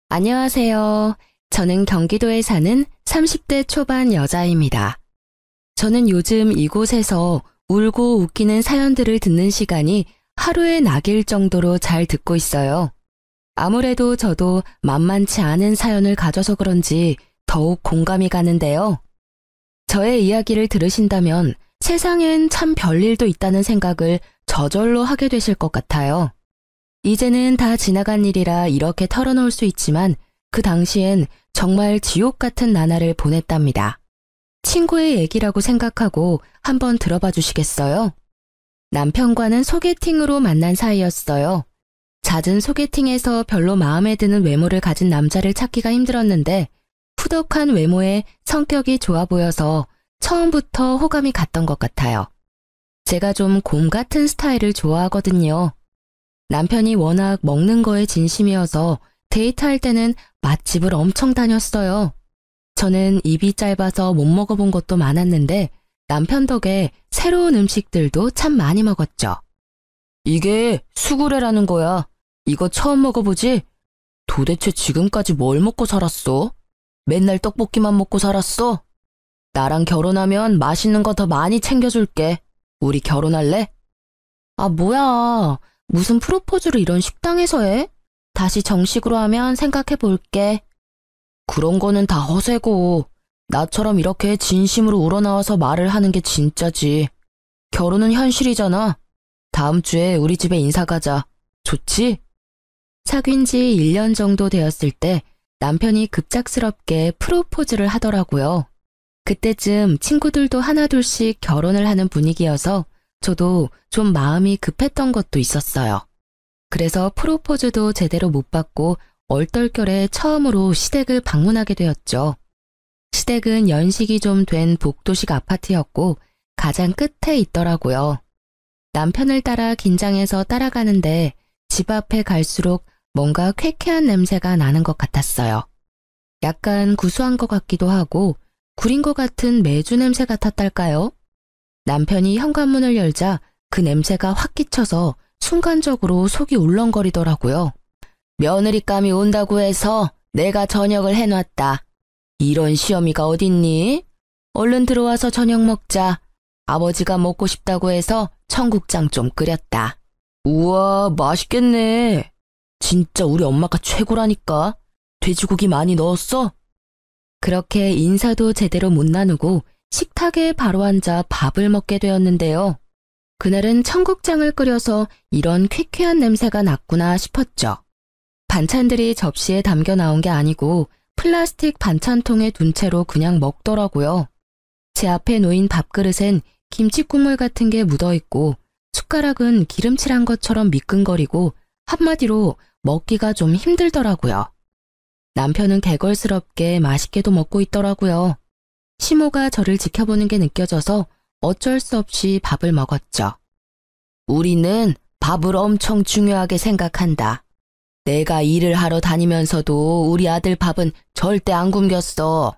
안녕하세요. 저는 경기도에 사는 30대 초반 여자입니다. 저는 요즘 이곳에서 울고 웃기는 사연들을 듣는 시간이 하루에 낙일 정도로 잘 듣고 있어요. 아무래도 저도 만만치 않은 사연을 가져서 그런지 더욱 공감이 가는데요. 저의 이야기를 들으신다면 세상엔 참 별일도 있다는 생각을 저절로 하게 되실 것 같아요. 이제는 다 지나간 일이라 이렇게 털어놓을 수 있지만 그 당시엔 정말 지옥 같은 나날을 보냈답니다. 친구의 얘기라고 생각하고 한번 들어봐 주시겠어요? 남편과는 소개팅으로 만난 사이였어요. 잦은 소개팅에서 별로 마음에 드는 외모를 가진 남자를 찾기가 힘들었는데 후덕한 외모에 성격이 좋아 보여서 처음부터 호감이 갔던 것 같아요. 제가 좀 곰 같은 스타일을 좋아하거든요. 남편이 워낙 먹는 거에 진심이어서 데이트할 때는 맛집을 엄청 다녔어요. 저는 입이 짧아서 못 먹어본 것도 많았는데 남편 덕에 새로운 음식들도 참 많이 먹었죠. 이게 수구레라는 거야. 이거 처음 먹어보지? 도대체 지금까지 뭘 먹고 살았어? 맨날 떡볶이만 먹고 살았어? 나랑 결혼하면 맛있는 거 더 많이 챙겨줄게. 우리 결혼할래? 아, 뭐야. 무슨 프로포즈를 이런 식당에서 해? 다시 정식으로 하면 생각해 볼게. 그런 거는 다 허세고 나처럼 이렇게 진심으로 우러나와서 말을 하는 게 진짜지. 결혼은 현실이잖아. 다음 주에 우리 집에 인사 가자. 좋지? 사귄 지 1년 정도 되었을 때 남편이 급작스럽게 프로포즈를 하더라고요. 그때쯤 친구들도 하나둘씩 결혼을 하는 분위기여서 저도 좀 마음이 급했던 것도 있었어요. 그래서 프로포즈도 제대로 못 받고 얼떨결에 처음으로 시댁을 방문하게 되었죠. 시댁은 연식이 좀 된 복도식 아파트였고 가장 끝에 있더라고요. 남편을 따라 긴장해서 따라가는데 집 앞에 갈수록 뭔가 쾌쾌한 냄새가 나는 것 같았어요. 약간 구수한 것 같기도 하고 구린 것 같은 메주 냄새 같았달까요? 남편이 현관문을 열자 그 냄새가 확 끼쳐서 순간적으로 속이 울렁거리더라고요. 며느리감이 온다고 해서 내가 저녁을 해놨다. 이런 시어미가 어딨니? 얼른 들어와서 저녁 먹자. 아버지가 먹고 싶다고 해서 청국장 좀 끓였다. 우와, 맛있겠네. 진짜 우리 엄마가 최고라니까. 돼지고기 많이 넣었어? 그렇게 인사도 제대로 못 나누고 식탁에 바로 앉아 밥을 먹게 되었는데요. 그날은 청국장을 끓여서 이런 쾌쾌한 냄새가 났구나 싶었죠. 반찬들이 접시에 담겨 나온 게 아니고 플라스틱 반찬통에 둔 채로 그냥 먹더라고요. 제 앞에 놓인 밥그릇엔 김치국물 같은 게 묻어있고 숟가락은 기름칠한 것처럼 미끈거리고 한마디로 먹기가 좀 힘들더라고요. 남편은 개걸스럽게 맛있게도 먹고 있더라고요. 시모가 저를 지켜보는 게 느껴져서 어쩔 수 없이 밥을 먹었죠. 우리는 밥을 엄청 중요하게 생각한다. 내가 일을 하러 다니면서도 우리 아들 밥은 절대 안 굶겼어.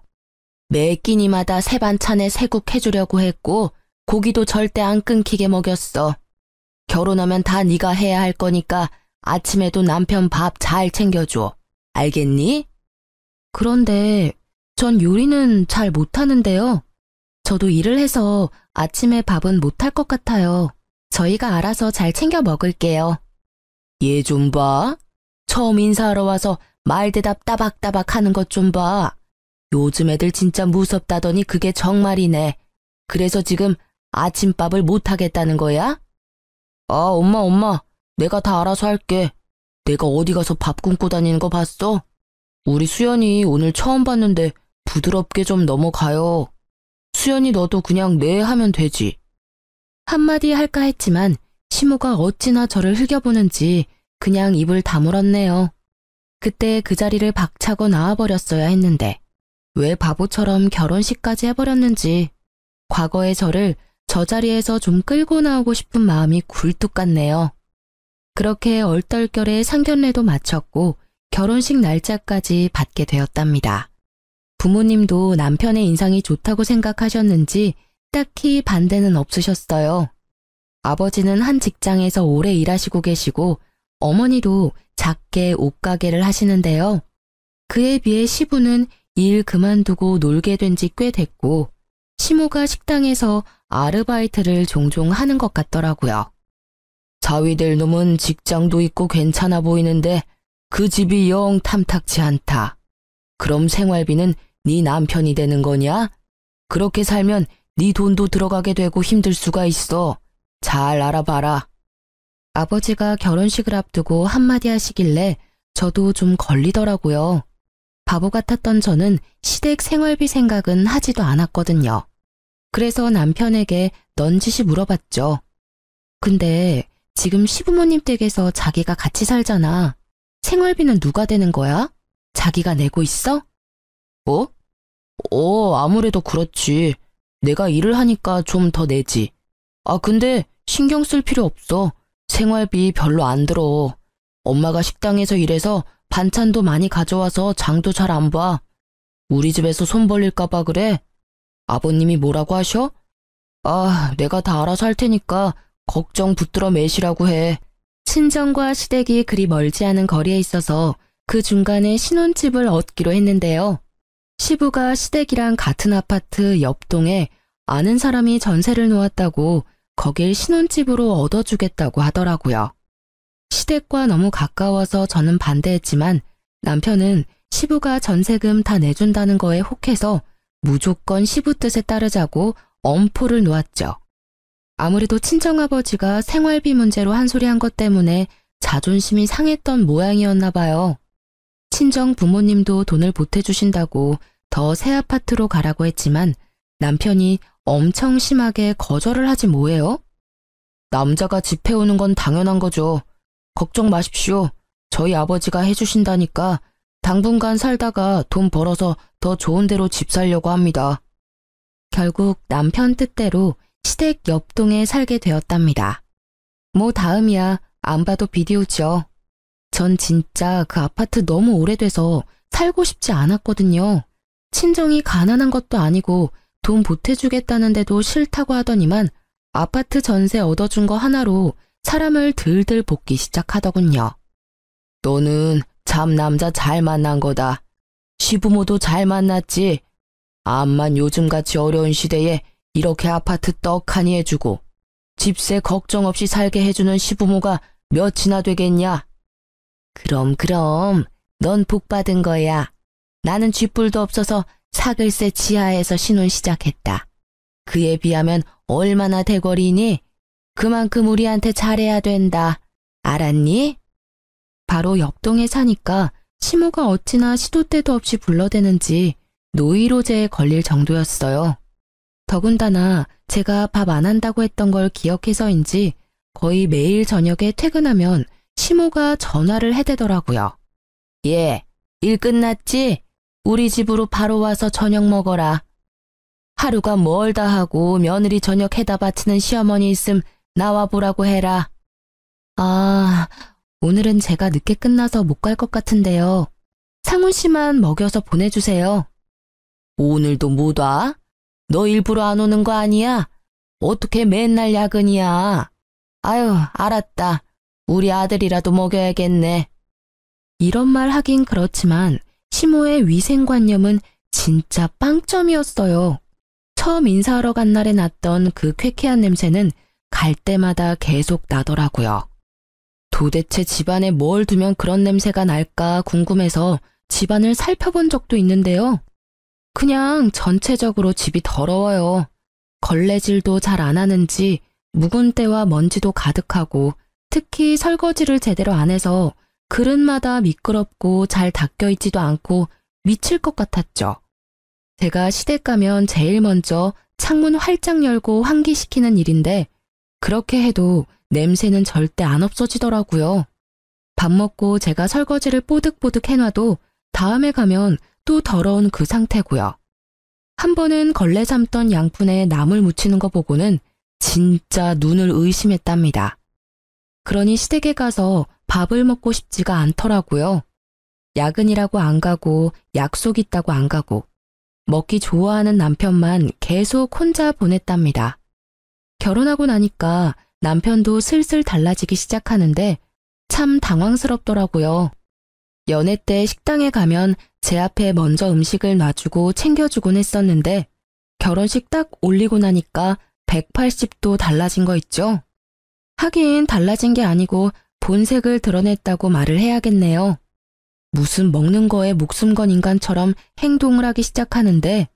매 끼니마다 새 반찬에 새국 해주려고 했고 고기도 절대 안 끊기게 먹였어. 결혼하면 다 네가 해야 할 거니까 아침에도 남편 밥 잘 챙겨줘. 알겠니? 그런데 전 요리는 잘 못하는데요. 저도 일을 해서 아침에 밥은 못할 것 같아요. 저희가 알아서 잘 챙겨 먹을게요. 얘 좀 봐. 처음 인사하러 와서 말대답 따박따박 하는 것 좀 봐. 요즘 애들 진짜 무섭다더니 그게 정말이네. 그래서 지금 아침밥을 못하겠다는 거야? 아, 엄마. 내가 다 알아서 할게. 내가 어디 가서 밥 굶고 다니는 거 봤어? 우리 수연이 오늘 처음 봤는데 부드럽게 좀 넘어가요. 수연이 너도 그냥 네 하면 되지. 한마디 할까 했지만 시모가 어찌나 저를 흘겨보는지 그냥 입을 다물었네요. 그때 그 자리를 박차고 나와버렸어야 했는데 왜 바보처럼 결혼식까지 해버렸는지 과거의 저를 저 자리에서 좀 끌고 나오고 싶은 마음이 굴뚝 같네요. 그렇게 얼떨결에 상견례도 마쳤고 결혼식 날짜까지 받게 되었답니다. 부모님도 남편의 인상이 좋다고 생각하셨는지 딱히 반대는 없으셨어요. 아버지는 한 직장에서 오래 일하시고 계시고 어머니도 작게 옷가게를 하시는데요. 그에 비해 시부는 일 그만두고 놀게 된 지 꽤 됐고 시모가 식당에서 아르바이트를 종종 하는 것 같더라고요. 자위될 놈은 직장도 있고 괜찮아 보이는데 그 집이 영 탐탁치 않다. 그럼 생활비는 네 남편이 되는 거냐? 그렇게 살면 네 돈도 들어가게 되고 힘들 수가 있어. 잘 알아봐라. 아버지가 결혼식을 앞두고 한마디 하시길래 저도 좀 걸리더라고요. 바보 같았던 저는 시댁 생활비 생각은 하지도 않았거든요. 그래서 남편에게 넌지시 물어봤죠. 근데 지금 시부모님 댁에서 자기가 같이 살잖아. 생활비는 누가 되는 거야? 자기가 내고 있어? 아무래도 그렇지. 내가 일을 하니까 좀 더 내지. 근데 신경 쓸 필요 없어. 생활비 별로 안 들어. 엄마가 식당에서 일해서 반찬도 많이 가져와서 장도 잘 안 봐. 우리 집에서 손 벌릴까 봐 그래. 아버님이 뭐라고 하셔? 내가 다 알아서 할 테니까 걱정 붙들어 매시라고 해. 친정과 시댁이 그리 멀지 않은 거리에 있어서 그 중간에 신혼집을 얻기로 했는데요. 시부가 시댁이랑 같은 아파트 옆동에 아는 사람이 전세를 놓았다고 거길 신혼집으로 얻어주겠다고 하더라고요. 시댁과 너무 가까워서 저는 반대했지만 남편은 시부가 전세금 다 내준다는 거에 혹해서 무조건 시부 뜻에 따르자고 엄포를 놓았죠. 아무래도 친정아버지가 생활비 문제로 한 소리 한 것 때문에 자존심이 상했던 모양이었나 봐요. 친정 부모님도 돈을 보태주신다고 더 새 아파트로 가라고 했지만 남편이 엄청 심하게 거절을 하지 뭐예요? 남자가 집 해오는 건 당연한 거죠. 걱정 마십시오. 저희 아버지가 해주신다니까 당분간 살다가 돈 벌어서 더 좋은 데로 집 살려고 합니다. 결국 남편 뜻대로 시댁 옆동에 살게 되었답니다. 뭐 다음이야 안 봐도 비디오죠. 전 진짜 그 아파트 너무 오래돼서 살고 싶지 않았거든요. 친정이 가난한 것도 아니고 돈 보태주겠다는데도 싫다고 하더니만 아파트 전세 얻어준 거 하나로 사람을 들들 볶기 시작하더군요. 너는 참 남자 잘 만난 거다. 시부모도 잘 만났지. 암만 요즘같이 어려운 시대에 이렇게 아파트 떡하니 해주고 집세 걱정 없이 살게 해주는 시부모가 몇이나 되겠냐? 그럼 넌 복 받은 거야. 나는 쥐뿔도 없어서 사글세 지하에서 신혼 시작했다. 그에 비하면 얼마나 대거리니? 그만큼 우리한테 잘해야 된다. 알았니? 바로 옆동에 사니까 시모가 어찌나 시도 때도 없이 불러대는지 노이로제에 걸릴 정도였어요. 더군다나 제가 밥 안 한다고 했던 걸 기억해서인지 거의 매일 저녁에 퇴근하면 시모가 전화를 해대더라고요. 예, 일 끝났지? 우리 집으로 바로 와서 저녁 먹어라. 하루가 멀다 하고 며느리 저녁 해다 바치는 시어머니 있음 나와보라고 해라. 오늘은 제가 늦게 끝나서 못 갈 것 같은데요. 상훈 씨만 먹여서 보내주세요. 오늘도 못 와? 너 일부러 안 오는 거 아니야? 어떻게 맨날 야근이야? 아유, 알았다. 우리 아들이라도 먹여야겠네. 이런 말 하긴 그렇지만 시모의 위생관념은 진짜 빵점이었어요. 처음 인사하러 간 날에 났던 그 쾌쾌한 냄새는 갈 때마다 계속 나더라고요. 도대체 집안에 뭘 두면 그런 냄새가 날까 궁금해서 집안을 살펴본 적도 있는데요. 그냥 전체적으로 집이 더러워요. 걸레질도 잘 안 하는지 묵은 때와 먼지도 가득하고 특히 설거지를 제대로 안 해서 그릇마다 미끄럽고 잘 닦여있지도 않고 미칠 것 같았죠. 제가 시댁 가면 제일 먼저 창문 활짝 열고 환기시키는 일인데 그렇게 해도 냄새는 절대 안 없어지더라고요. 밥 먹고 제가 설거지를 뽀득뽀득 해놔도 다음에 가면 또 더러운 그 상태고요. 한 번은 걸레 삶던 양푼에 나물 묻히는 거 보고는 진짜 눈을 의심했답니다. 그러니 시댁에 가서 밥을 먹고 싶지가 않더라고요. 야근이라고 안 가고 약속 있다고 안 가고 먹기 좋아하는 남편만 계속 혼자 보냈답니다. 결혼하고 나니까 남편도 슬슬 달라지기 시작하는데 참 당황스럽더라고요. 연애 때 식당에 가면 제 앞에 먼저 음식을 놔주고 챙겨주곤 했었는데 결혼식 딱 올리고 나니까 180도 달라진 거 있죠? 하긴 달라진 게 아니고 본색을 드러냈다고 말을 해야겠네요. 무슨 먹는 거에 목숨 건 인간처럼 행동을 하기 시작하는데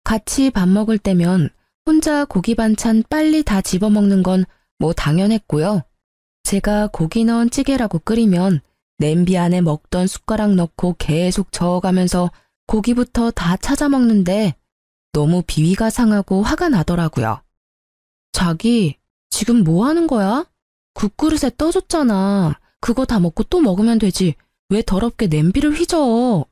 같이 밥 먹을 때면 혼자 고기 반찬 빨리 다 집어먹는 건 뭐 당연했고요. 제가 고기 넣은 찌개라고 끓이면 냄비 안에 먹던 숟가락 넣고 계속 저어가면서 고기부터 다 찾아 먹는데 너무 비위가 상하고 화가 나더라고요. 자기, 지금 뭐 하는 거야? 국그릇에 떠줬잖아. 그거 다 먹고 또 먹으면 되지. 왜 더럽게 냄비를 휘저?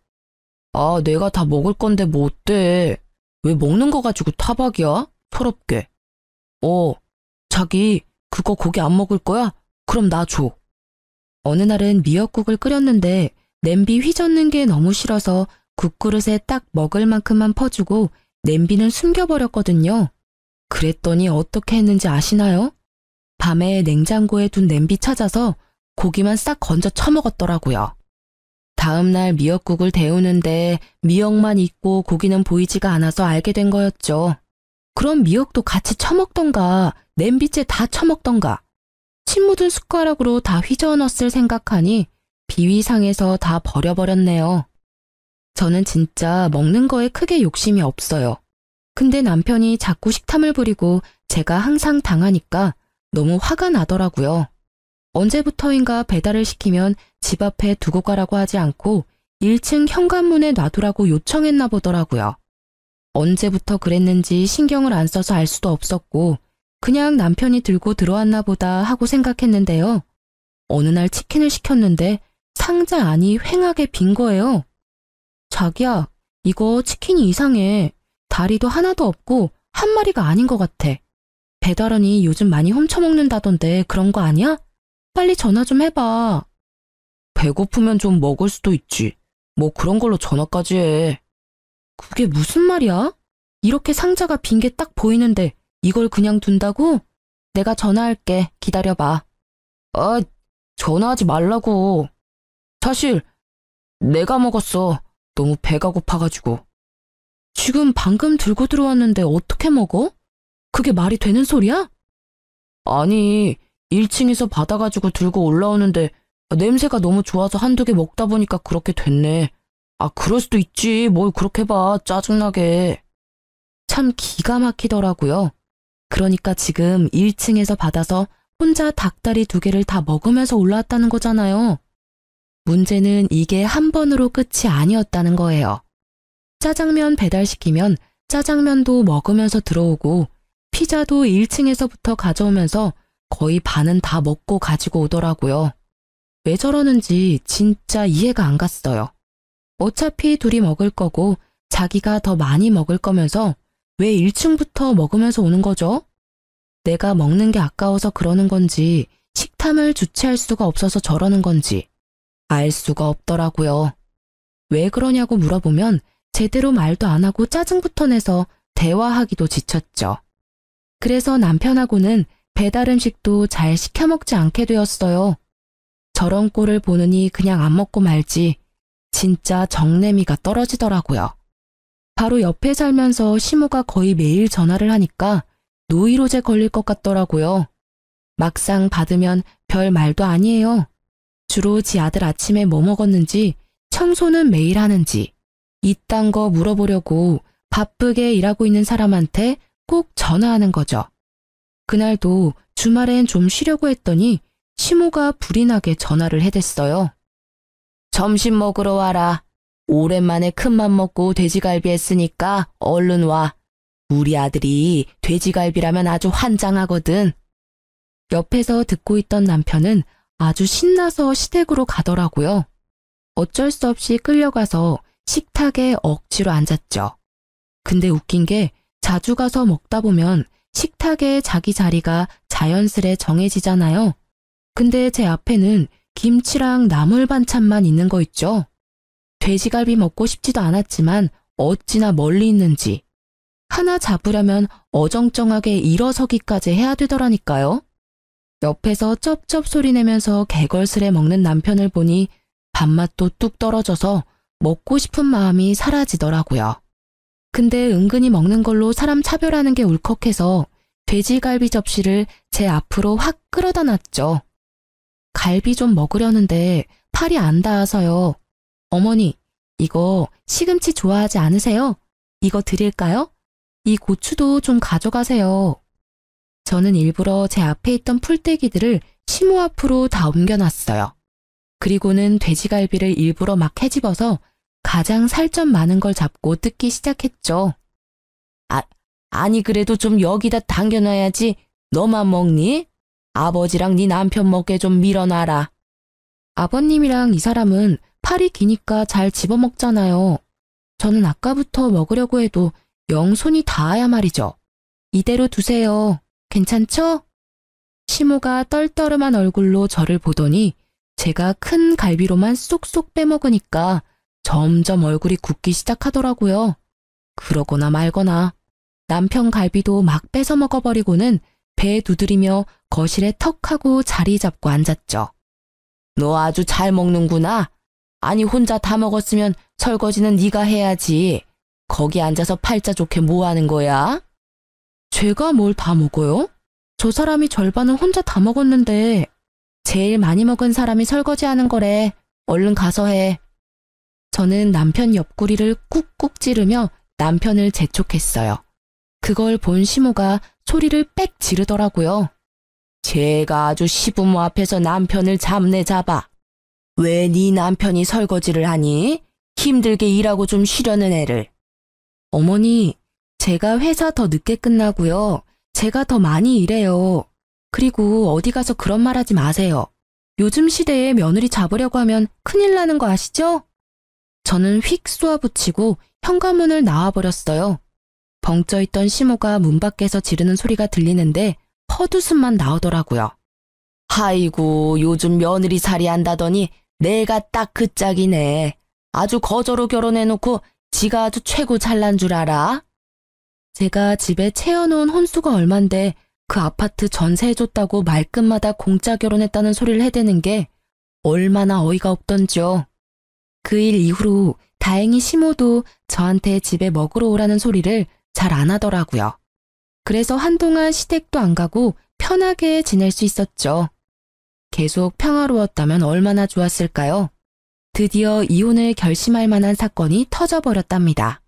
아, 내가 다 먹을 건데 뭐 어때? 왜 먹는 거 가지고 타박이야? 서럽게. 자기, 그거 고기 안 먹을 거야? 그럼 나 줘. 어느 날은 미역국을 끓였는데 냄비 휘젓는 게 너무 싫어서 국그릇에 딱 먹을 만큼만 퍼주고 냄비는 숨겨버렸거든요. 그랬더니 어떻게 했는지 아시나요? 밤에 냉장고에 둔 냄비 찾아서 고기만 싹 건져 처먹었더라고요. 다음날 미역국을 데우는데 미역만 있고 고기는 보이지가 않아서 알게 된 거였죠. 그럼 미역도 같이 처먹던가 냄비째 다 처먹던가. 침 묻은 숟가락으로 다 휘저어 넣었을 생각하니 비위 상해서 다 버려버렸네요. 저는 진짜 먹는 거에 크게 욕심이 없어요. 근데 남편이 자꾸 식탐을 부리고 제가 항상 당하니까 너무 화가 나더라고요. 언제부터인가 배달을 시키면 집 앞에 두고 가라고 하지 않고 1층 현관문에 놔두라고 요청했나 보더라고요. 언제부터 그랬는지 신경을 안 써서 알 수도 없었고 그냥 남편이 들고 들어왔나 보다 하고 생각했는데요. 어느 날 치킨을 시켰는데 상자 안이 휑하게 빈 거예요. 자기야, 이거 치킨이 이상해. 다리도 하나도 없고 한 마리가 아닌 것 같아. 배달원이 요즘 많이 훔쳐먹는다던데 그런 거 아니야? 빨리 전화 좀 해봐. 배고프면 좀 먹을 수도 있지. 뭐 그런 걸로 전화까지 해. 그게 무슨 말이야? 이렇게 상자가 빈 게 딱 보이는데 이걸 그냥 둔다고? 내가 전화할게. 기다려봐. 아, 전화하지 말라고. 사실 내가 먹었어. 너무 배가 고파가지고. 지금 방금 들고 들어왔는데 어떻게 먹어? 그게 말이 되는 소리야? 아니, 1층에서 받아가지고 들고 올라오는데 냄새가 너무 좋아서 한두 개 먹다 보니까 그렇게 됐네. 아, 그럴 수도 있지. 뭘 그렇게 봐. 짜증나게. 참 기가 막히더라고요. 그러니까 지금 1층에서 받아서 혼자 닭다리 2개를 다 먹으면서 올라왔다는 거잖아요. 문제는 이게 한 번으로 끝이 아니었다는 거예요. 짜장면 배달시키면 짜장면도 먹으면서 들어오고 피자도 1층에서부터 가져오면서 거의 반은 다 먹고 가지고 오더라고요. 왜 저러는지 진짜 이해가 안 갔어요. 어차피 둘이 먹을 거고 자기가 더 많이 먹을 거면서 왜 1층부터 먹으면서 오는 거죠? 내가 먹는 게 아까워서 그러는 건지 식탐을 주체할 수가 없어서 저러는 건지 알 수가 없더라고요. 왜 그러냐고 물어보면 제대로 말도 안 하고 짜증부터 내서 대화하기도 지쳤죠. 그래서 남편하고는 배달 음식도 잘 시켜 먹지 않게 되었어요. 저런 꼴을 보느니 그냥 안 먹고 말지 진짜 정내미가 떨어지더라고요. 바로 옆에 살면서 시모가 거의 매일 전화를 하니까 노이로제 걸릴 것 같더라고요. 막상 받으면 별 말도 아니에요. 주로 지 아들 아침에 뭐 먹었는지, 청소는 매일 하는지, 이딴 거 물어보려고 바쁘게 일하고 있는 사람한테 꼭 전화하는 거죠. 그날도 주말엔 좀 쉬려고 했더니 시모가 불이 나게 전화를 해댔어요. 점심 먹으러 와라. 오랜만에 큰맘 먹고 돼지갈비 했으니까 얼른 와. 우리 아들이 돼지갈비라면 아주 환장하거든. 옆에서 듣고 있던 남편은 아주 신나서 시댁으로 가더라고요. 어쩔 수 없이 끌려가서 식탁에 억지로 앉았죠. 근데 웃긴 게 자주 가서 먹다 보면 식탁에 자기 자리가 자연스레 정해지잖아요. 근데 제 앞에는 김치랑 나물 반찬만 있는 거 있죠. 돼지갈비 먹고 싶지도 않았지만 어찌나 멀리 있는지. 하나 잡으려면 어정쩡하게 일어서기까지 해야 되더라니까요. 옆에서 쩝쩝 소리 내면서 개걸스레 먹는 남편을 보니 밥맛도 뚝 떨어져서 먹고 싶은 마음이 사라지더라고요. 근데 은근히 먹는 걸로 사람 차별하는 게 울컥해서 돼지갈비 접시를 제 앞으로 확 끌어다 놨죠. 갈비 좀 먹으려는데 팔이 안 닿아서요. 어머니, 이거 시금치 좋아하지 않으세요? 이거 드릴까요? 이 고추도 좀 가져가세요. 저는 일부러 제 앞에 있던 풀떼기들을 시모 앞으로 다 옮겨놨어요. 그리고는 돼지갈비를 일부러 막 헤집어서 가장 살 좀 많은 걸 잡고 뜯기 시작했죠. 아니 그래도 좀 여기다 당겨놔야지. 너만 먹니? 아버지랑 네 남편 먹게 좀 밀어놔라. 아버님이랑 이 사람은 팔이 기니까 잘 집어먹잖아요. 저는 아까부터 먹으려고 해도 영 손이 닿아야 말이죠. 이대로 두세요. 괜찮죠? 시모가 떨떠름한 얼굴로 저를 보더니 제가 큰 갈비로만 쏙쏙 빼먹으니까 점점 얼굴이 굳기 시작하더라고요. 그러거나 말거나 남편 갈비도 막 뺏어 먹어버리고는 배에 두드리며 거실에 턱 하고 자리 잡고 앉았죠. 너 아주 잘 먹는구나. 아니 혼자 다 먹었으면 설거지는 네가 해야지. 거기 앉아서 팔자 좋게 뭐 하는 거야? 제가 뭘 다 먹어요? 저 사람이 절반은 혼자 다 먹었는데 제일 많이 먹은 사람이 설거지하는 거래. 얼른 가서 해. 저는 남편 옆구리를 꾹꾹 찌르며 남편을 재촉했어요. 그걸 본 시모가 소리를 빽 지르더라고요. 제가 아주 시부모 앞에서 남편을 잡네 잡아. 왜 네 남편이 설거지를 하니? 힘들게 일하고 좀 쉬려는 애를. 어머니, 제가 회사 더 늦게 끝나고요. 제가 더 많이 일해요. 그리고 어디 가서 그런 말 하지 마세요. 요즘 시대에 며느리 잡으려고 하면 큰일 나는 거 아시죠? 저는 휙 쏘아붙이고 현관문을 나와버렸어요. 벙쪄있던 시모가 문 밖에서 지르는 소리가 들리는데 헛웃음만 나오더라고요. 아이고 요즘 며느리 살이 한다더니 내가 딱 그 짝이네. 아주 거저로 결혼해놓고 지가 아주 최고 잘난 줄 알아? 제가 집에 채워놓은 혼수가 얼만데 그 아파트 전세해줬다고 말끝마다 공짜 결혼했다는 소리를 해대는 게 얼마나 어이가 없던지요. 그 일 이후로 다행히 시모도 저한테 집에 먹으러 오라는 소리를 잘 안 하더라고요. 그래서 한동안 시댁도 안 가고 편하게 지낼 수 있었죠. 계속 평화로웠다면 얼마나 좋았을까요? 드디어 이혼을 결심할 만한 사건이 터져버렸답니다.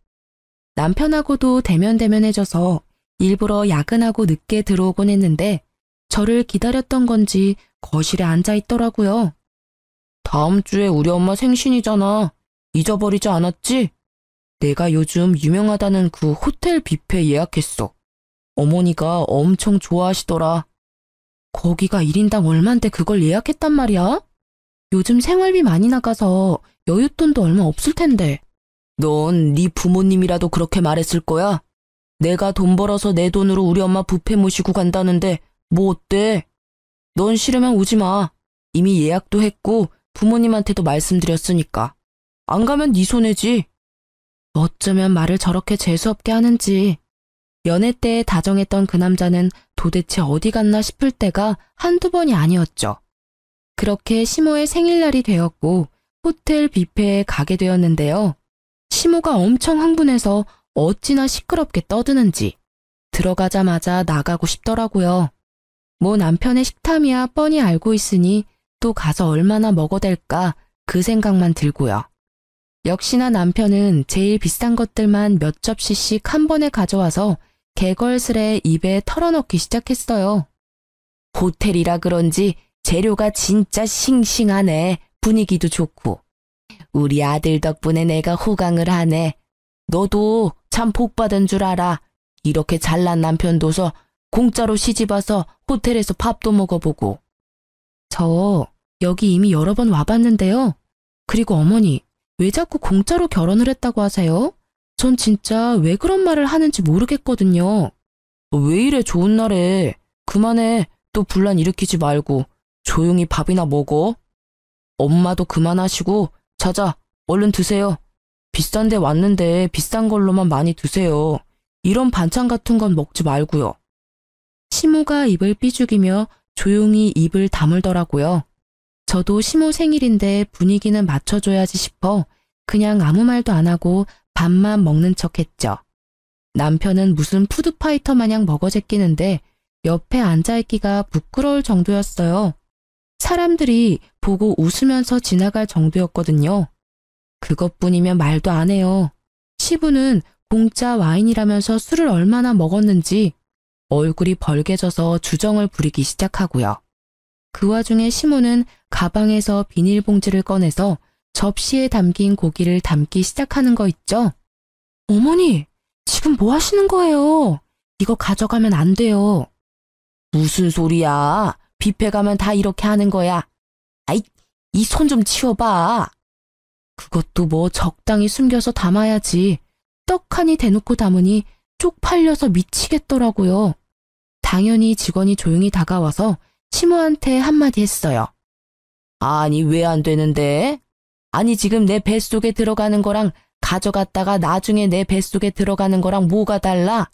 남편하고도 대면대면해져서 일부러 야근하고 늦게 들어오곤 했는데 저를 기다렸던 건지 거실에 앉아있더라고요. 다음 주에 우리 엄마 생신이잖아. 잊어버리지 않았지? 내가 요즘 유명하다는 그 호텔 뷔페 예약했어. 어머니가 엄청 좋아하시더라. 거기가 1인당 얼만데 그걸 예약했단 말이야? 요즘 생활비 많이 나가서 여윳돈도 얼마 없을 텐데. 넌 네 부모님이라도 그렇게 말했을 거야? 내가 돈 벌어서 내 돈으로 우리 엄마 뷔페 모시고 간다는데 뭐 어때? 넌 싫으면 오지 마. 이미 예약도 했고 부모님한테도 말씀드렸으니까. 안 가면 네 손해지. 어쩌면 말을 저렇게 재수없게 하는지. 연애 때 다정했던 그 남자는 도대체 어디 갔나 싶을 때가 한두 번이 아니었죠. 그렇게 시모의 생일날이 되었고 호텔 뷔페에 가게 되었는데요. 시모가 엄청 흥분해서 어찌나 시끄럽게 떠드는지 들어가자마자 나가고 싶더라고요. 뭐 남편의 식탐이야 뻔히 알고 있으니 또 가서 얼마나 먹어댈까 그 생각만 들고요. 역시나 남편은 제일 비싼 것들만 몇 접시씩 한 번에 가져와서 개걸스레 입에 털어넣기 시작했어요. 호텔이라 그런지 재료가 진짜 싱싱하네. 분위기도 좋고. 우리 아들 덕분에 내가 호강을 하네. 너도 참 복받은 줄 알아. 이렇게 잘난 남편 둬서 공짜로 시집와서 호텔에서 밥도 먹어보고. 저 여기 이미 여러 번 와봤는데요. 그리고 어머니, 왜 자꾸 공짜로 결혼을 했다고 하세요? 전 진짜 왜 그런 말을 하는지 모르겠거든요. 왜 이래 좋은 날에. 그만해. 또 분란 일으키지 말고 조용히 밥이나 먹어. 엄마도 그만하시고 자자 얼른 드세요. 비싼 데 왔는데 비싼 걸로만 많이 드세요. 이런 반찬 같은 건 먹지 말고요. 시모가 입을 삐죽이며 조용히 입을 다물더라고요. 저도 시모 생일인데 분위기는 맞춰줘야지 싶어 그냥 아무 말도 안 하고 밥만 먹는 척 했죠. 남편은 무슨 푸드파이터 마냥 먹어제끼는데 옆에 앉아있기가 부끄러울 정도였어요. 사람들이 보고 웃으면서 지나갈 정도였거든요. 그것뿐이면 말도 안 해요. 시부는 공짜 와인이라면서 술을 얼마나 먹었는지 얼굴이 벌개져서 주정을 부리기 시작하고요. 그 와중에 시모는 가방에서 비닐봉지를 꺼내서 접시에 담긴 고기를 담기 시작하는 거 있죠? 어머니, 지금 뭐 하시는 거예요? 이거 가져가면 안 돼요. 무슨 소리야? 뷔페 가면 다 이렇게 하는 거야. 아이, 이 손 좀 치워봐. 그것도 뭐 적당히 숨겨서 담아야지. 떡하니 대놓고 담으니 쪽팔려서 미치겠더라고요. 당연히 직원이 조용히 다가와서 시모한테 한마디 했어요. 아니, 왜 안 되는데? 아니, 지금 내 뱃속에 들어가는 거랑 가져갔다가 나중에 내 뱃속에 들어가는 거랑 뭐가 달라?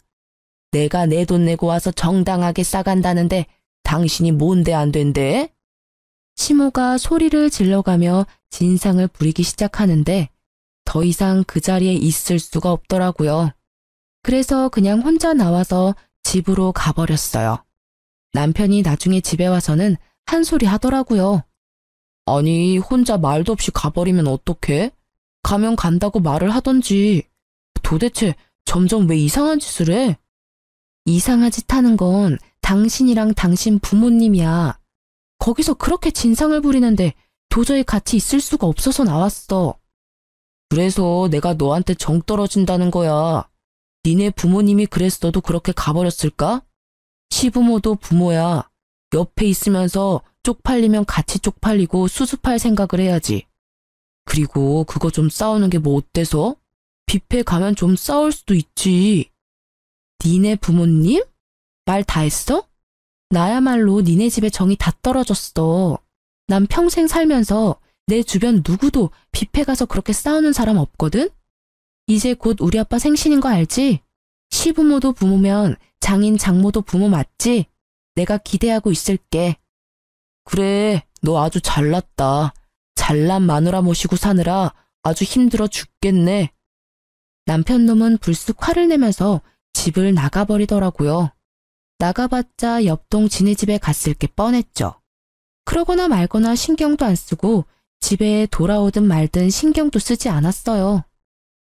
내가 내 돈 내고 와서 정당하게 싸간다는데 당신이 뭔데 안 된대? 시모가 소리를 질러가며 진상을 부리기 시작하는데 더 이상 그 자리에 있을 수가 없더라고요. 그래서 그냥 혼자 나와서 집으로 가버렸어요. 남편이 나중에 집에 와서는 한 소리 하더라고요. 아니, 혼자 말도 없이 가버리면 어떡해? 가면 간다고 말을 하던지. 도대체 점점 왜 이상한 짓을 해? 이상한 짓 하는 건 당신이랑 당신 부모님이야. 거기서 그렇게 진상을 부리는데 도저히 같이 있을 수가 없어서 나왔어. 그래서 내가 너한테 정 떨어진다는 거야. 니네 부모님이 그랬어도 그렇게 가버렸을까? 시부모도 부모야. 옆에 있으면서 쪽팔리면 같이 쪽팔리고 수습할 생각을 해야지. 그리고 그거 좀 싸우는 게 뭐 어때서? 뷔페 가면 좀 싸울 수도 있지. 니네 부모님? 말 다 했어? 나야말로 니네 집에 정이 다 떨어졌어. 난 평생 살면서 내 주변 누구도 뷔페 가서 그렇게 싸우는 사람 없거든? 이제 곧 우리 아빠 생신인 거 알지? 시부모도 부모면 장인 장모도 부모 맞지? 내가 기대하고 있을게. 그래, 너 아주 잘났다. 잘난 마누라 모시고 사느라 아주 힘들어 죽겠네. 남편 놈은 불쑥 화를 내면서 집을 나가버리더라고요. 나가봤자 옆동 지네 집에 갔을 게 뻔했죠. 그러거나 말거나 신경도 안 쓰고 집에 돌아오든 말든 신경도 쓰지 않았어요.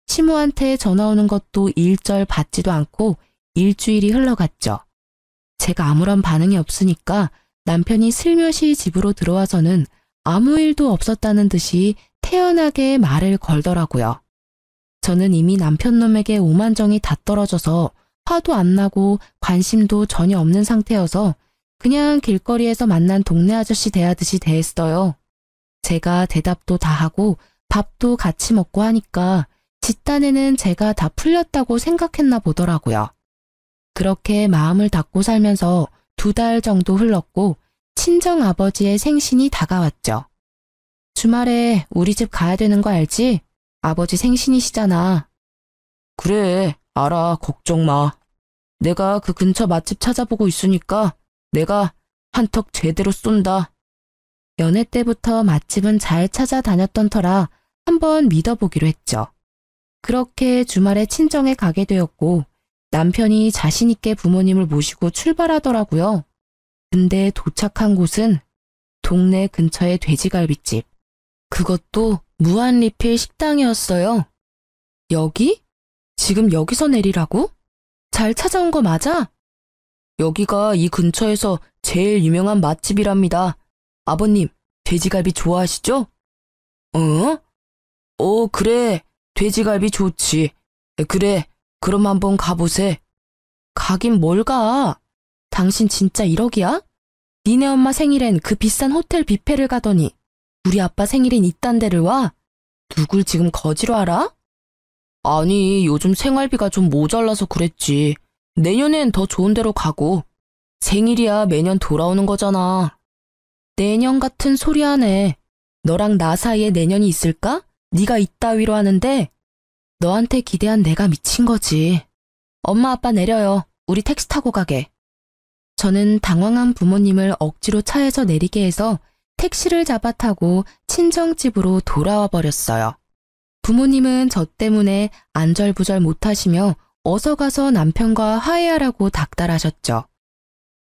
시모한테 전화 오는 것도 일절 받지도 않고 일주일이 흘러갔죠. 제가 아무런 반응이 없으니까 남편이 슬며시 집으로 들어와서는 아무 일도 없었다는 듯이 태연하게 말을 걸더라고요. 저는 이미 남편 놈에게 오만정이 다 떨어져서 화도 안 나고 관심도 전혀 없는 상태여서 그냥 길거리에서 만난 동네 아저씨 대하듯이 대했어요. 제가 대답도 다 하고 밥도 같이 먹고 하니까 뒷단에는 제가 다 풀렸다고 생각했나 보더라고요. 그렇게 마음을 닫고 살면서 2달 정도 흘렀고 친정 아버지의 생신이 다가왔죠. 주말에 우리 집 가야 되는 거 알지? 아버지 생신이시잖아. 그래, 알아. 걱정 마. 내가 그 근처 맛집 찾아보고 있으니까 내가 한턱 제대로 쏜다. 연애 때부터 맛집은 잘 찾아다녔던 터라 한번 믿어보기로 했죠. 그렇게 주말에 친정에 가게 되었고 남편이 자신있게 부모님을 모시고 출발하더라고요. 근데 도착한 곳은 동네 근처의 돼지갈비집. 그것도 무한리필 식당이었어요. 여기? 지금 여기서 내리라고? 잘 찾아온 거 맞아? 여기가 이 근처에서 제일 유명한 맛집이랍니다. 아버님, 돼지갈비 좋아하시죠? 그래. 돼지갈비 좋지. 그래, 그럼 한번 가보세. 가긴 뭘 가? 당신 진짜 1억이야? 니네 엄마 생일엔 그 비싼 호텔 뷔페를 가더니 우리 아빠 생일엔 이딴 데를 와? 누굴 지금 거지로 알아? 아니, 요즘 생활비가 좀 모자라서 그랬지. 내년엔 더 좋은 데로 가고. 생일이야 매년 돌아오는 거잖아. 내년 같은 소리 하네. 너랑 나 사이에 내년이 있을까? 네가 이따위로 하는데 너한테 기대한 내가 미친 거지. 엄마 아빠 내려요. 우리 택시 타고 가게. 저는 당황한 부모님을 억지로 차에서 내리게 해서 택시를 잡아 타고 친정집으로 돌아와 버렸어요. 부모님은 저 때문에 안절부절 못하시며 어서 가서 남편과 화해하라고 닥달하셨죠.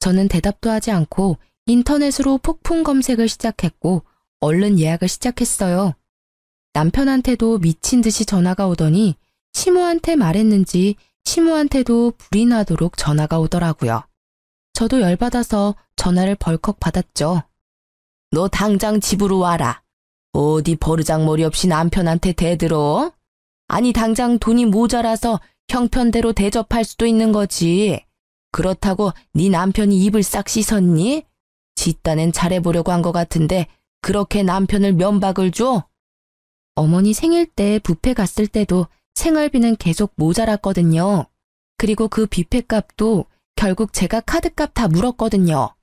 저는 대답도 하지 않고 인터넷으로 폭풍 검색을 시작했고 얼른 예약을 시작했어요. 남편한테도 미친 듯이 전화가 오더니 시모한테 말했는지 시모한테도 불이 나도록 전화가 오더라고요. 저도 열받아서 전화를 벌컥 받았죠. 너 당장 집으로 와라. 어디 버르장머리 없이 남편한테 대들어? 아니 당장 돈이 모자라서 형편대로 대접할 수도 있는 거지. 그렇다고 네 남편이 입을 싹 씻었니? 지 딴엔 잘해보려고 한 것 같은데 그렇게 남편을 면박을 줘? 어머니 생일 때 뷔페 갔을 때도 생활비는 계속 모자랐거든요. 그리고 그 뷔페 값도 결국 제가 카드값 다 물었거든요.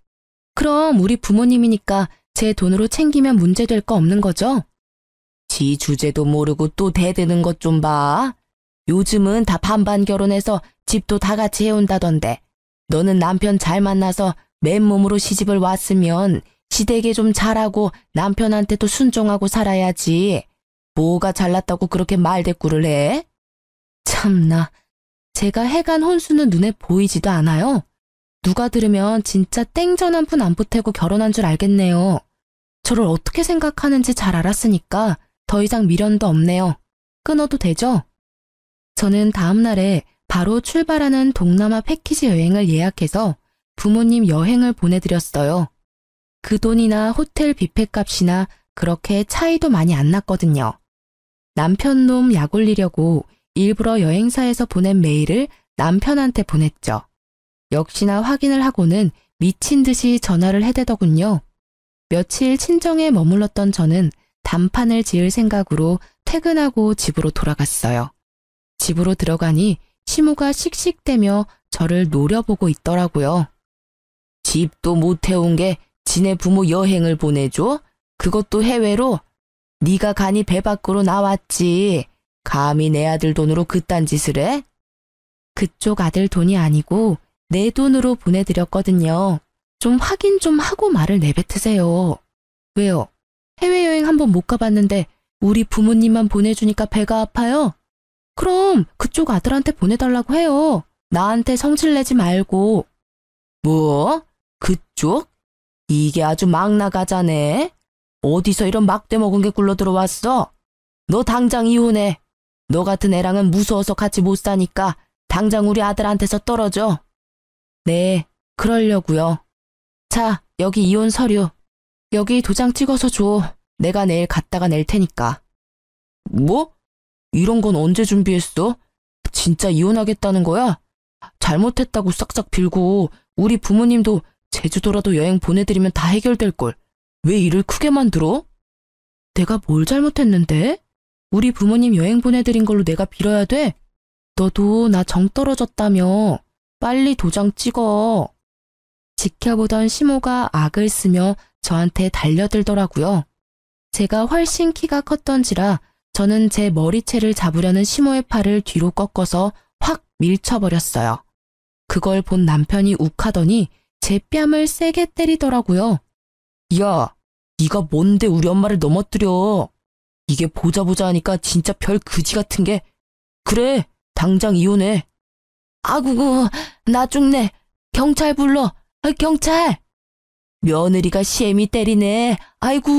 그럼 우리 부모님이니까 제 돈으로 챙기면 문제될 거 없는 거죠? 지 주제도 모르고 또 대드는 것 좀 봐. 요즘은 다 반반 결혼해서 집도 다 같이 해온다던데 너는 남편 잘 만나서 맨몸으로 시집을 왔으면 시댁에 좀 잘하고 남편한테도 순종하고 살아야지. 뭐가 잘났다고 그렇게 말대꾸를 해? 참나, 제가 해간 혼수는 눈에 보이지도 않아요. 누가 들으면 진짜 땡전 한 푼 안 보태고 결혼한 줄 알겠네요. 저를 어떻게 생각하는지 잘 알았으니까 더 이상 미련도 없네요. 끊어도 되죠? 저는 다음 날에 바로 출발하는 동남아 패키지 여행을 예약해서 부모님 여행을 보내드렸어요. 그 돈이나 호텔 뷔페 값이나 그렇게 차이도 많이 안 났거든요. 남편 놈 약 올리려고 일부러 여행사에서 보낸 메일을 남편한테 보냈죠. 역시나 확인을 하고는 미친 듯이 전화를 해대더군요. 며칠 친정에 머물렀던 저는 단판을 지을 생각으로 퇴근하고 집으로 돌아갔어요. 집으로 들어가니 시모가 씩씩대며 저를 노려보고 있더라고요. 집도 못 해온 게 지네 부모 여행을 보내줘? 그것도 해외로? 네가 가니 배 밖으로 나왔지. 감히 내 아들 돈으로 그딴 짓을 해? 그쪽 아들 돈이 아니고 내 돈으로 보내드렸거든요. 좀 확인 좀 하고 말을 내뱉으세요. 왜요? 해외여행 한번 못 가봤는데 우리 부모님만 보내주니까 배가 아파요? 그럼 그쪽 아들한테 보내달라고 해요. 나한테 성질내지 말고. 뭐? 그쪽? 이게 아주 막 나가자네. 어디서 이런 막대 먹은 게 굴러 들어왔어? 너 당장 이혼해. 너 같은 애랑은 무서워서 같이 못 사니까 당장 우리 아들한테서 떨어져. 네, 그러려고요. 자, 여기 이혼 서류. 여기 도장 찍어서 줘. 내가 내일 갖다가 낼 테니까. 뭐? 이런 건 언제 준비했어? 진짜 이혼하겠다는 거야? 잘못했다고 싹싹 빌고 우리 부모님도 제주도라도 여행 보내드리면 다 해결될걸. 왜 일을 크게 만들어? 내가 뭘 잘못했는데? 우리 부모님 여행 보내드린 걸로 내가 빌어야 돼? 너도 나 정 떨어졌다며. 빨리 도장 찍어. 지켜보던 시모가 악을 쓰며 저한테 달려들더라고요. 제가 훨씬 키가 컸던지라 저는 제 머리채를 잡으려는 시모의 팔을 뒤로 꺾어서 확 밀쳐버렸어요. 그걸 본 남편이 욱하더니 제 뺨을 세게 때리더라고요. 야, 네가 뭔데 우리 엄마를 넘어뜨려. 이게 보자 하니까 진짜 별 그지 같은 게. 그래, 당장 이혼해. 아구구, 나 죽네. 경찰 불러. 경찰. 며느리가 시애미 때리네. 아이고,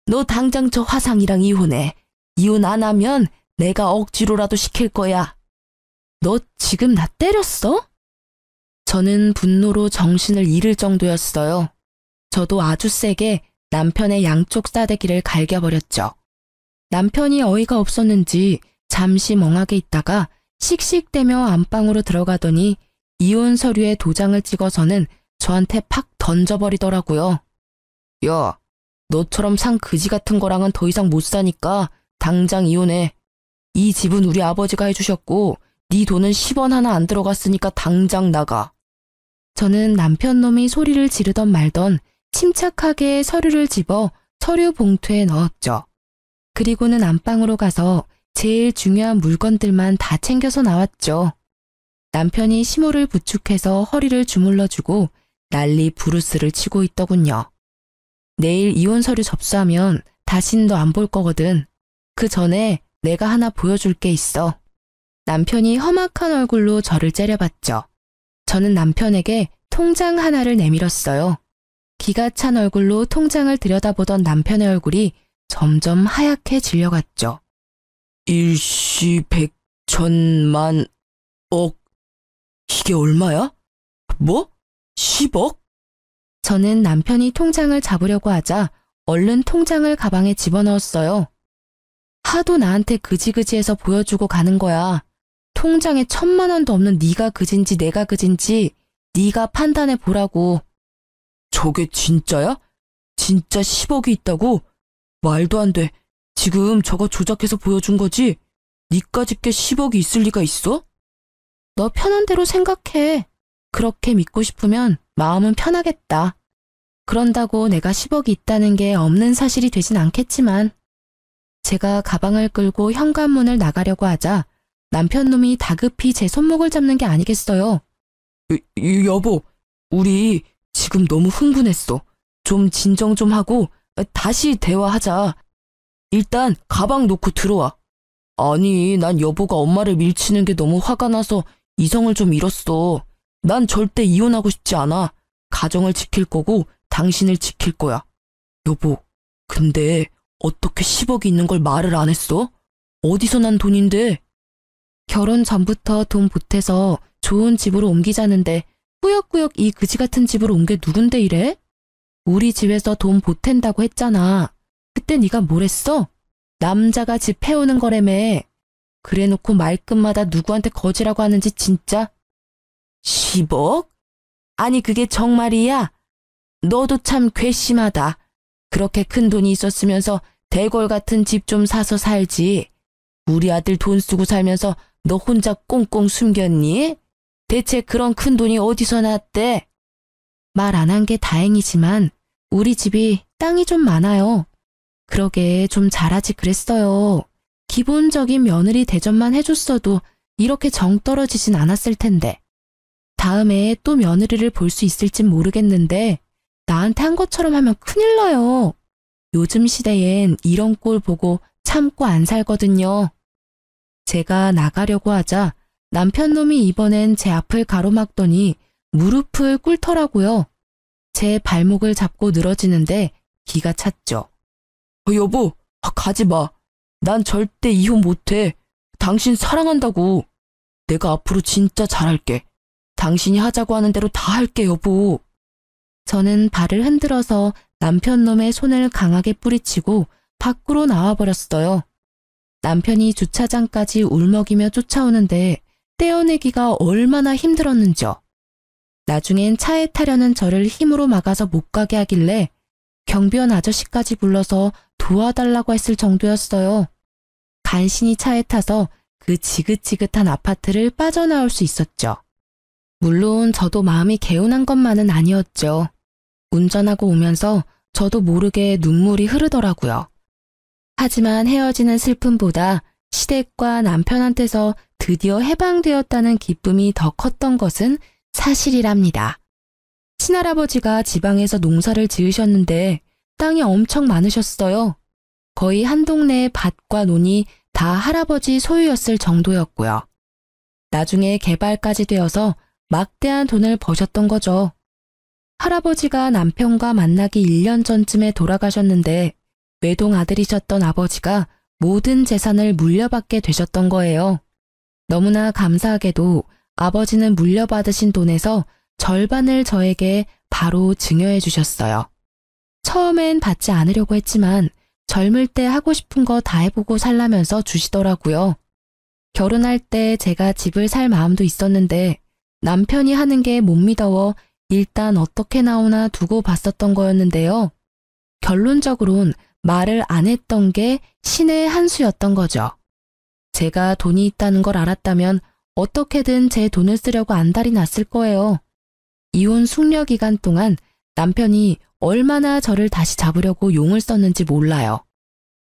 너 당장 저 화상이랑 이혼해. 이혼 안 하면 내가 억지로라도 시킬 거야. 너 지금 나 때렸어? 저는 분노로 정신을 잃을 정도였어요. 저도 아주 세게 남편의 양쪽 싸대기를 갈겨버렸죠. 남편이 어이가 없었는지 잠시 멍하게 있다가 씩씩대며 안방으로 들어가더니 이혼 서류에 도장을 찍어서는 저한테 팍 던져버리더라고요. 야, 너처럼 상 그지 같은 거랑은 더 이상 못 사니까 당장 이혼해. 이 집은 우리 아버지가 해주셨고 네 돈은 10원 하나 안 들어갔으니까 당장 나가. 저는 남편 놈이 소리를 지르던 말던 침착하게 서류를 집어 서류 봉투에 넣었죠. 그리고는 안방으로 가서 제일 중요한 물건들만 다 챙겨서 나왔죠. 남편이 시모를 부축해서 허리를 주물러주고 난리 부르스를 치고 있더군요. 내일 이혼 서류 접수하면 다신 너 안 볼 거거든. 그 전에 내가 하나 보여줄 게 있어. 남편이 험악한 얼굴로 저를 째려봤죠. 저는 남편에게 통장 하나를 내밀었어요. 기가 찬 얼굴로 통장을 들여다보던 남편의 얼굴이 점점 하얗게 질려갔죠. 일시 백천만 억. 이게 얼마야? 뭐? 10억? 저는 남편이 통장을 잡으려고 하자 얼른 통장을 가방에 집어넣었어요. 하도 나한테 그지그지해서 보여주고 가는 거야. 통장에 1,000만 원도 없는 네가 그진지 내가 그진지 네가 판단해 보라고. 저게 진짜야? 진짜 10억이 있다고? 말도 안 돼. 지금 저거 조작해서 보여준 거지? 니까짓 게 10억이 있을 리가 있어? 너 편한 대로 생각해. 그렇게 믿고 싶으면 마음은 편하겠다. 그런다고 내가 10억이 있다는 게 없는 사실이 되진 않겠지만. 제가 가방을 끌고 현관문을 나가려고 하자 남편 놈이 다급히 제 손목을 잡는 게 아니겠어요. 여보, 우리 지금 너무 흥분했어. 좀 진정 좀 하고 다시 대화하자. 일단 가방 놓고 들어와. 아니, 난 여보가 엄마를 밀치는 게 너무 화가 나서 이성을 좀 잃었어. 난 절대 이혼하고 싶지 않아. 가정을 지킬 거고 당신을 지킬 거야. 여보, 근데 어떻게 10억이 있는 걸 말을 안 했어? 어디서 난 돈인데? 결혼 전부터 돈 보태서 좋은 집으로 옮기자는데 꾸역꾸역 이 그지 같은 집으로 온 게 누군데 이래? 우리 집에서 돈 보탠다고 했잖아. 그때 네가 뭘 했어? 남자가 집 해오는 거라며. 그래놓고 말끝마다 누구한테 거지라고 하는지 진짜. 10억? 아니 그게 정말이야? 너도 참 괘씸하다. 그렇게 큰 돈이 있었으면서 대궐 같은 집 좀 사서 살지. 우리 아들 돈 쓰고 살면서 너 혼자 꽁꽁 숨겼니? 대체 그런 큰 돈이 어디서 났대? 말 안 한 게 다행이지만 우리 집이 땅이 좀 많아요. 그러게 좀 잘하지 그랬어요. 기본적인 며느리 대접만 해줬어도 이렇게 정 떨어지진 않았을 텐데. 다음에 또 며느리를 볼 수 있을진 모르겠는데 나한테 한 것처럼 하면 큰일 나요. 요즘 시대엔 이런 꼴 보고 참고 안 살거든요. 제가 나가려고 하자 남편 놈이 이번엔 제 앞을 가로막더니 무릎을 꿇더라고요. 제 발목을 잡고 늘어지는데 기가 찼죠. 여보, 가지 마. 난 절대 이혼 못해. 당신 사랑한다고. 내가 앞으로 진짜 잘할게. 당신이 하자고 하는 대로 다 할게, 여보. 저는 발을 흔들어서 남편 놈의 손을 강하게 뿌리치고 밖으로 나와버렸어요. 남편이 주차장까지 울먹이며 쫓아오는데 떼어내기가 얼마나 힘들었는지요. 나중엔 차에 타려는 저를 힘으로 막아서 못 가게 하길래 경비원 아저씨까지 불러서 도와달라고 했을 정도였어요. 간신히 차에 타서 그 지긋지긋한 아파트를 빠져나올 수 있었죠. 물론 저도 마음이 개운한 것만은 아니었죠. 운전하고 오면서 저도 모르게 눈물이 흐르더라고요. 하지만 헤어지는 슬픔보다 시댁과 남편한테서 드디어 해방되었다는 기쁨이 더 컸던 것은 사실이랍니다. 친할아버지가 지방에서 농사를 지으셨는데 땅이 엄청 많으셨어요. 거의 한 동네의 밭과 논이 다 할아버지 소유였을 정도였고요. 나중에 개발까지 되어서 막대한 돈을 버셨던 거죠. 할아버지가 남편과 만나기 1년 전쯤에 돌아가셨는데 외동 아들이셨던 아버지가 모든 재산을 물려받게 되셨던 거예요. 너무나 감사하게도 아버지는 물려받으신 돈에서 절반을 저에게 바로 증여해 주셨어요. 처음엔 받지 않으려고 했지만 젊을 때 하고 싶은 거 다 해보고 살라면서 주시더라고요. 결혼할 때 제가 집을 살 마음도 있었는데 남편이 하는 게 못 믿어워 일단 어떻게 나오나 두고 봤었던 거였는데요. 결론적으론 말을 안 했던 게 신의 한 수였던 거죠. 제가 돈이 있다는 걸 알았다면 어떻게든 제 돈을 쓰려고 안달이 났을 거예요. 이혼 숙려 기간 동안 남편이 얼마나 저를 다시 잡으려고 용을 썼는지 몰라요.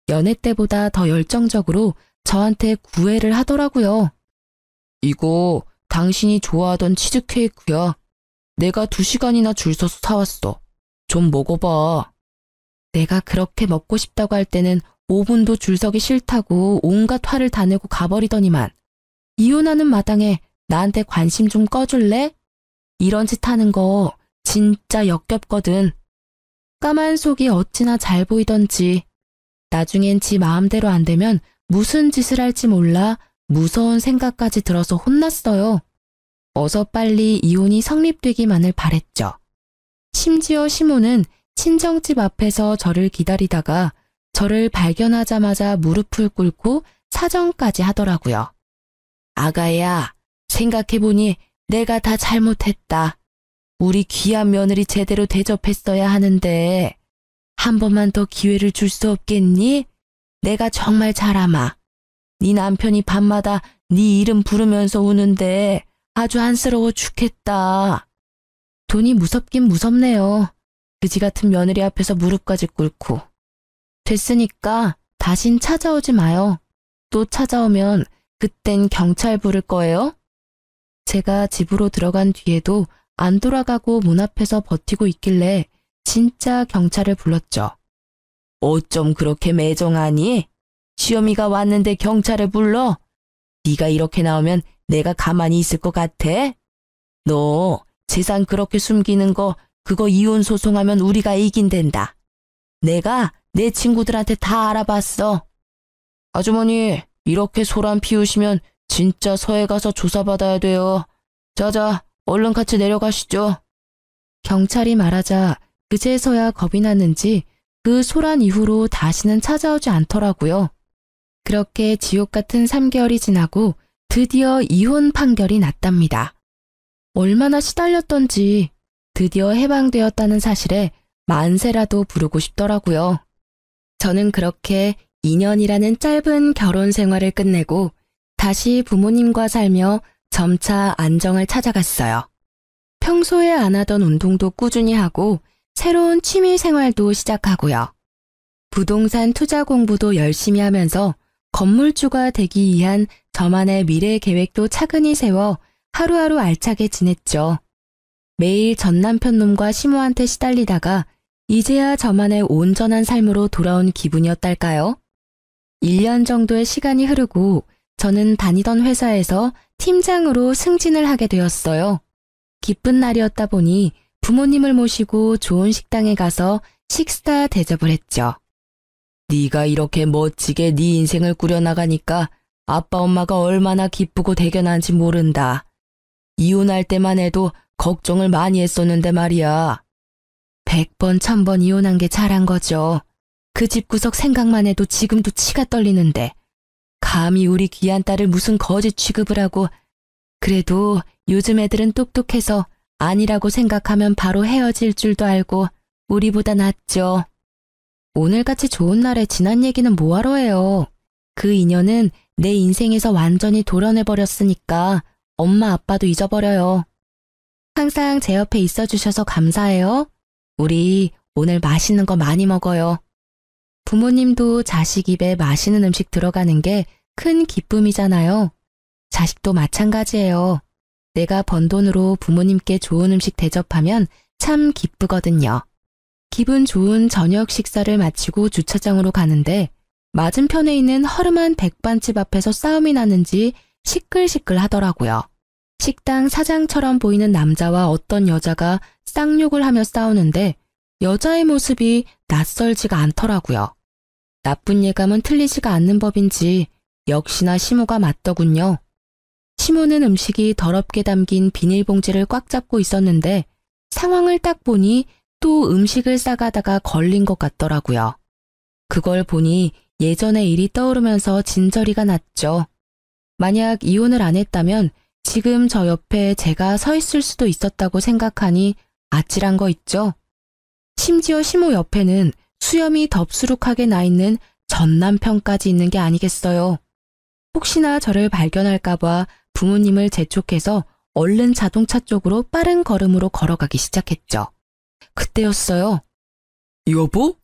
연애 때보다 더 열정적으로 저한테 구애를 하더라고요. 이거 당신이 좋아하던 치즈케이크야. 내가 2시간이나 줄 서서 사왔어. 좀 먹어봐. 내가 그렇게 먹고 싶다고 할 때는 5분도 줄 서기 싫다고 온갖 화를 다 내고 가버리더니만 이혼하는 마당에 나한테 관심 좀 꺼줄래? 이런 짓 하는 거 진짜 역겹거든. 까만 속이 어찌나 잘 보이던지 나중엔 지 마음대로 안 되면 무슨 짓을 할지 몰라 무서운 생각까지 들어서 혼났어요. 어서 빨리 이혼이 성립되기만을 바랬죠. 심지어 시모는 친정집 앞에서 저를 기다리다가 저를 발견하자마자 무릎을 꿇고 사정까지 하더라고요. 아가야, 생각해보니 내가 다 잘못했다. 우리 귀한 며느리 제대로 대접했어야 하는데 한 번만 더 기회를 줄 수 없겠니? 내가 정말 잘 아마. 네 남편이 밤마다 네 이름 부르면서 우는데 아주 안쓰러워 죽겠다. 돈이 무섭긴 무섭네요. 그지 같은 며느리 앞에서 무릎까지 꿇고. 됐으니까 다신 찾아오지 마요. 또 찾아오면 그땐 경찰 부를 거예요? 제가 집으로 들어간 뒤에도 안 돌아가고 문 앞에서 버티고 있길래 진짜 경찰을 불렀죠. 어쩜 그렇게 매정하니? 시어미가 왔는데 경찰을 불러? 네가 이렇게 나오면 내가 가만히 있을 것 같아? 너 재산 그렇게 숨기는 거 그거 이혼 소송하면 우리가 이긴댄다. 내가 내 친구들한테 다 알아봤어. 아주머니, 이렇게 소란 피우시면 진짜 서해 가서 조사받아야 돼요. 자자, 얼른 같이 내려가시죠. 경찰이 말하자 그제서야 겁이 났는지 그 소란 이후로 다시는 찾아오지 않더라고요. 그렇게 지옥 같은 3개월이 지나고 드디어 이혼 판결이 났답니다. 얼마나 시달렸던지 드디어 해방되었다는 사실에 만세라도 부르고 싶더라고요. 저는 그렇게 2년이라는 짧은 결혼 생활을 끝내고 다시 부모님과 살며 점차 안정을 찾아갔어요. 평소에 안 하던 운동도 꾸준히 하고 새로운 취미 생활도 시작하고요. 부동산 투자 공부도 열심히 하면서 건물주가 되기 위한 저만의 미래 계획도 차근히 세워 하루하루 알차게 지냈죠. 매일 전 남편 놈과 시모한테 시달리다가 이제야 저만의 온전한 삶으로 돌아온 기분이었달까요? 1년 정도의 시간이 흐르고 저는 다니던 회사에서 팀장으로 승진을 하게 되었어요. 기쁜 날이었다 보니 부모님을 모시고 좋은 식당에 가서 식사 대접을 했죠. 네가 이렇게 멋지게 네 인생을 꾸려나가니까 아빠 엄마가 얼마나 기쁘고 대견한지 모른다. 이혼할 때만 해도 걱정을 많이 했었는데 말이야. 100번 1000번 이혼한 게 잘한 거죠. 그 집구석 생각만 해도 지금도 치가 떨리는데 감히 우리 귀한 딸을 무슨 거지 취급을 하고. 그래도 요즘 애들은 똑똑해서 아니라고 생각하면 바로 헤어질 줄도 알고 우리보다 낫죠. 오늘같이 좋은 날에 지난 얘기는 뭐하러 해요. 그 인연은 내 인생에서 완전히 도려내버렸으니까 엄마 아빠도 잊어버려요. 항상 제 옆에 있어주셔서 감사해요. 우리 오늘 맛있는 거 많이 먹어요. 부모님도 자식 입에 맛있는 음식 들어가는 게 큰 기쁨이잖아요. 자식도 마찬가지예요. 내가 번 돈으로 부모님께 좋은 음식 대접하면 참 기쁘거든요. 기분 좋은 저녁 식사를 마치고 주차장으로 가는데 맞은편에 있는 허름한 백반집 앞에서 싸움이 나는지 시끌시끌 하더라고요. 식당 사장처럼 보이는 남자와 어떤 여자가 쌍욕을 하며 싸우는데 여자의 모습이 낯설지가 않더라고요. 나쁜 예감은 틀리지가 않는 법인지 역시나 시모가 맞더군요. 시모는 음식이 더럽게 담긴 비닐봉지를 꽉 잡고 있었는데 상황을 딱 보니 또 음식을 싸가다가 걸린 것 같더라고요. 그걸 보니 예전의 일이 떠오르면서 진저리가 났죠. 만약 이혼을 안 했다면 지금 저 옆에 제가 서 있을 수도 있었다고 생각하니 아찔한 거 있죠. 심지어 시모 옆에는 수염이 덥수룩하게 나 있는 전 남편까지 있는 게 아니겠어요. 혹시나 저를 발견할까봐 부모님을 재촉해서 얼른 자동차 쪽으로 빠른 걸음으로 걸어가기 시작했죠. 그때였어요. 여보?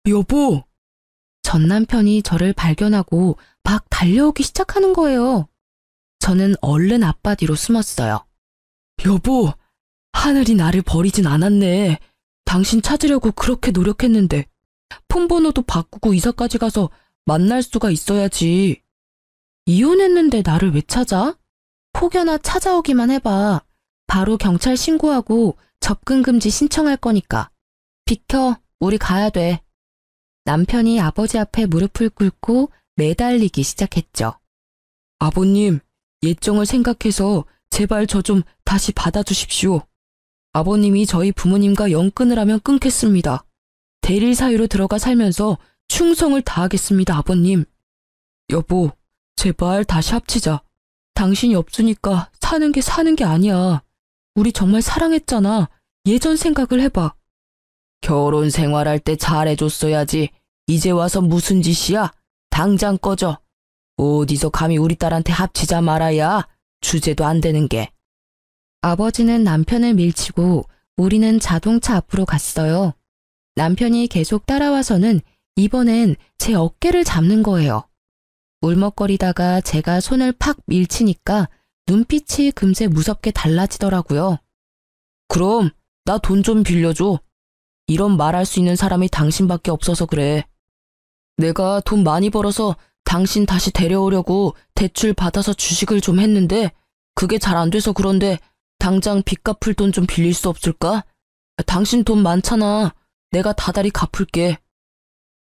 여보! 전 남편이 저를 발견하고 막 달려오기 시작하는 거예요. 저는 얼른 아빠 뒤로 숨었어요. 여보, 하늘이 나를 버리진 않았네. 당신 찾으려고 그렇게 노력했는데 폰 번호도 바꾸고 이사까지 가서 만날 수가 있어야지. 이혼했는데 나를 왜 찾아? 혹여나 찾아오기만 해봐. 바로 경찰 신고하고 접근 금지 신청할 거니까. 비켜, 우리 가야 돼. 남편이 아버지 앞에 무릎을 꿇고 매달리기 시작했죠. 아버님, 예정을 생각해서 제발 저 좀 다시 받아주십시오. 아버님이 저희 부모님과 연끈을 하면 끊겠습니다. 대릴 사유로 들어가 살면서 충성을 다하겠습니다, 아버님. 여보, 제발 다시 합치자. 당신이 없으니까 사는 게 아니야. 우리 정말 사랑했잖아. 예전 생각을 해봐. 결혼 생활할 때 잘해줬어야지. 이제 와서 무슨 짓이야? 당장 꺼져. 어디서 감히 우리 딸한테 합치자 말아야. 주제도 안 되는 게. 아버지는 남편을 밀치고 우리는 자동차 앞으로 갔어요. 남편이 계속 따라와서는 이번엔 제 어깨를 잡는 거예요. 울먹거리다가 제가 손을 팍 밀치니까 눈빛이 금세 무섭게 달라지더라고요. 그럼 나 돈 좀 빌려줘. 이런 말할 수 있는 사람이 당신밖에 없어서 그래. 내가 돈 많이 벌어서 당신 다시 데려오려고 대출 받아서 주식을 좀 했는데 그게 잘 안 돼서 그런데 당장 빚 갚을 돈 좀 빌릴 수 없을까? 당신 돈 많잖아. 내가 다달이 갚을게.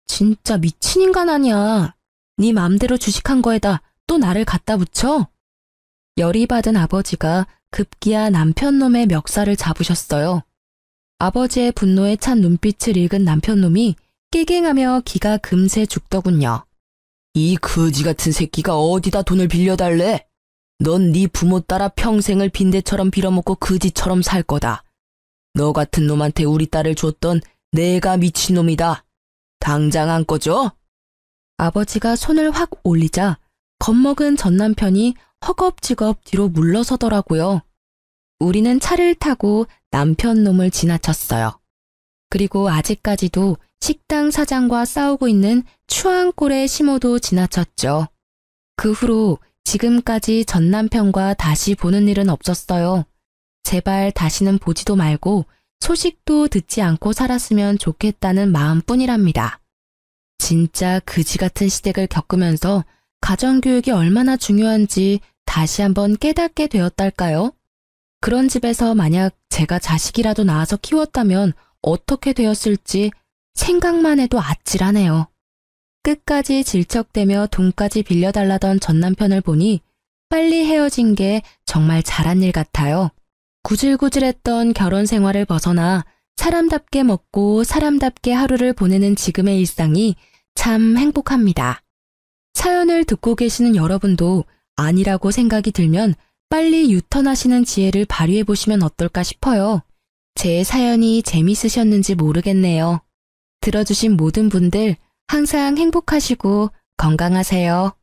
진짜 미친 인간 아니야. 네 맘대로 주식한 거에다 또 나를 갖다 붙여? 열이 받은 아버지가 급기야 남편놈의 멱살을 잡으셨어요. 아버지의 분노에 찬 눈빛을 읽은 남편놈이 깨갱하며 기가 금세 죽더군요. 이 거지 같은 새끼가 어디다 돈을 빌려달래? 넌 네 부모 따라 평생을 빈대처럼 빌어먹고 거지처럼 살 거다. 너 같은 놈한테 우리 딸을 줬던 내가 미친놈이다. 당장 안 꺼져? 아버지가 손을 확 올리자 겁먹은 전 남편이 허겁지겁 뒤로 물러서더라고요. 우리는 차를 타고 남편 놈을 지나쳤어요. 그리고 아직까지도 식당 사장과 싸우고 있는 추앙골의 시모도 지나쳤죠. 그 후로 지금까지 전 남편과 다시 보는 일은 없었어요. 제발 다시는 보지도 말고 소식도 듣지 않고 살았으면 좋겠다는 마음뿐이랍니다. 진짜 그지 같은 시댁을 겪으면서 가정교육이 얼마나 중요한지 다시 한번 깨닫게 되었달까요? 그런 집에서 만약 제가 자식이라도 낳아서 키웠다면 어떻게 되었을지 생각만 해도 아찔하네요. 끝까지 질척대며 돈까지 빌려달라던 전 남편을 보니 빨리 헤어진 게 정말 잘한 일 같아요. 구질구질했던 결혼 생활을 벗어나 사람답게 먹고 사람답게 하루를 보내는 지금의 일상이 참 행복합니다. 사연을 듣고 계시는 여러분도 아니라고 생각이 들면 빨리 유턴하시는 지혜를 발휘해 보시면 어떨까 싶어요. 제 사연이 재밌으셨는지 모르겠네요. 들어주신 모든 분들 항상 행복하시고 건강하세요.